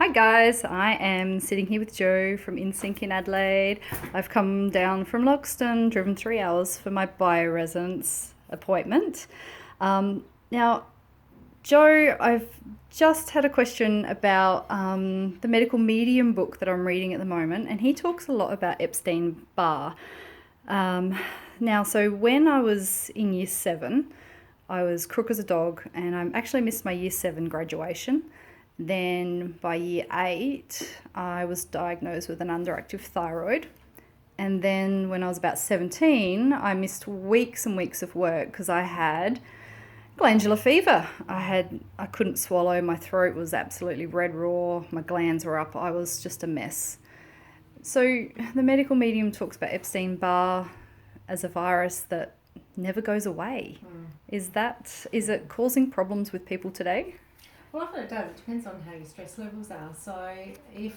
Hi guys, I am sitting here with Jo from InSync in Adelaide. I've come down from Loxton, driven 3 hours for my bioresonance appointment. Now, Jo, I've just had a question about the medical medium book that I'm reading at the moment, and he talks a lot about Epstein-Barr. So when I was in year 7, I was crook as a dog, and I actually missed my year 7 graduation. Then by year 8, I was diagnosed with an underactive thyroid. And then when I was about 17, I missed weeks and weeks of work because I had glandular fever. I couldn't swallow, my throat was absolutely red raw, my glands were up, I was just a mess. So the medical medium talks about Epstein-Barr as a virus that never goes away. Is it causing problems with people today? Well, often it does. It depends on how your stress levels are. So if,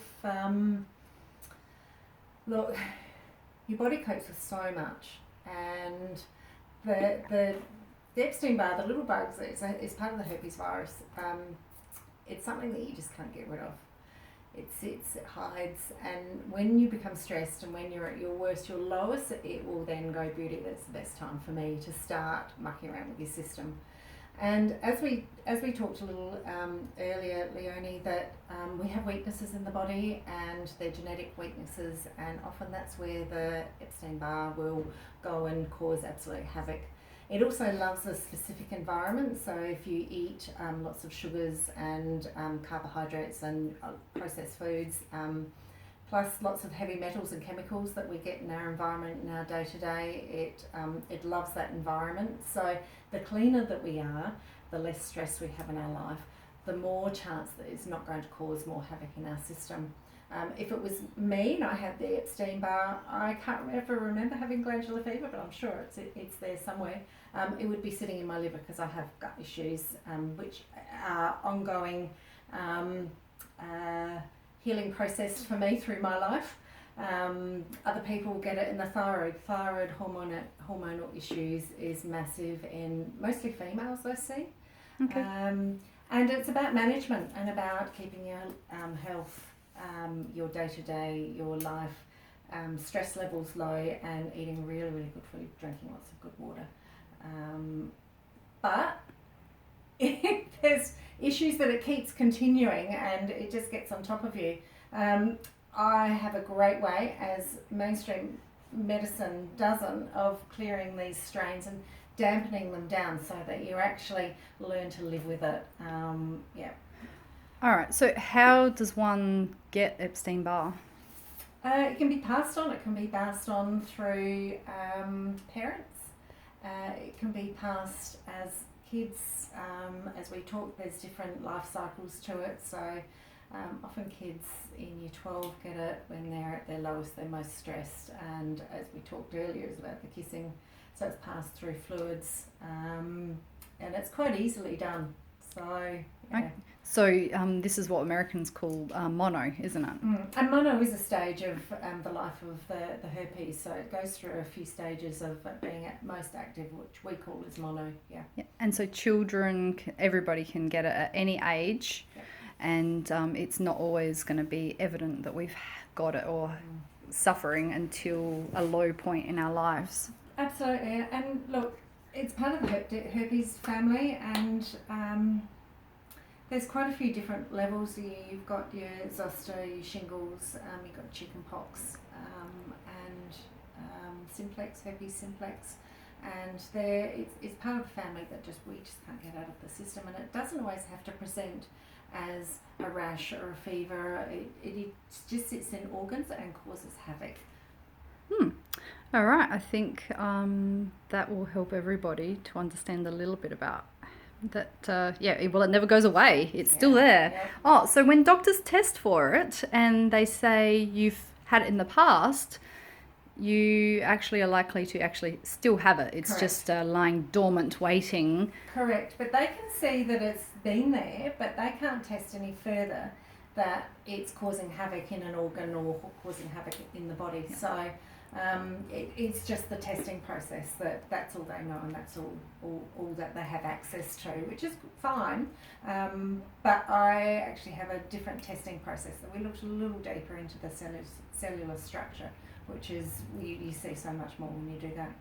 look, your body copes with so much, and the Epstein-Barr, the little bugs, is part of the herpes virus. It's something that you just can't get rid of. It sits, it hides, and when you become stressed and when you're at your worst, your lowest, it will then go, beauty, that's the best time for me to start mucking around with your system. And as we talked a little earlier, Leonie, that we have weaknesses in the body, and they're genetic weaknesses, and often that's where the Epstein-Barr will go and cause absolute havoc. It also loves a specific environment, so if you eat lots of sugars and carbohydrates and processed foods, plus lots of heavy metals and chemicals that we get in our environment in our day-to-day, it loves that environment. So the cleaner that we are, the less stress we have in our life, the more chance that it's not going to cause more havoc in our system. If it was me and I had the Epstein-Barr, I can't ever remember having glandular fever, but I'm sure it's there somewhere. It would be sitting in my liver because I have gut issues, which are ongoing healing process for me through my life. Other people get it in the thyroid. Thyroid hormonal issues is massive in mostly females, I see. Okay. And it's about management and about keeping your health, your day-to-day, your life, stress levels low, and eating really, really good food, drinking lots of good water. But if there's issues that it keeps continuing and it just gets on top of you, I have a great way, as mainstream medicine doesn't, of clearing these strains and dampening them down so that you actually learn to live with it. All right, so how does one get Epstein-Barr? It can be passed on. It can be passed on through parents. It can be passed as kids. As we talk, there's different life cycles to it. So often kids in year 12 get it when they're at their lowest, they're most stressed. And as we talked earlier, is about the kissing. So it's passed through fluids, and it's quite easily done. So yeah. Okay. So this is what Americans call mono, isn't it? And mono is a stage of the life of the herpes, so it goes through a few stages of being at most active, which we call as mono. Yeah. And so children, everybody can get it at any age, and it's not always going to be evident that we've got it or suffering until a low point in our lives. Absolutely, and look, it's part of the herpes family, and there's quite a few different levels. You've got your zoster, your shingles, you've got chickenpox, and simplex, herpes simplex, and it's part of the family that we just can't get out of the system, and it doesn't always have to present as a rash or a fever. It just sits in organs and causes havoc. All right, I think that will help everybody to understand a little bit about that. Well, it never goes away. It's still there. Yeah. Oh, so when doctors test for it and they say you've had it in the past, you actually are likely to actually still have it. It's Correct. just lying dormant, waiting. Correct, but they can see that it's been there, but they can't test any further that it's causing havoc in an organ or causing havoc in the body. So It's just the testing process that's all they know, and that's all that they have access to, which is fine. But I actually have a different testing process that we looked a little deeper into the cellular structure, which is you see so much more when you do that.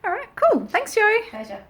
All right, cool. Thanks, Joe. Pleasure.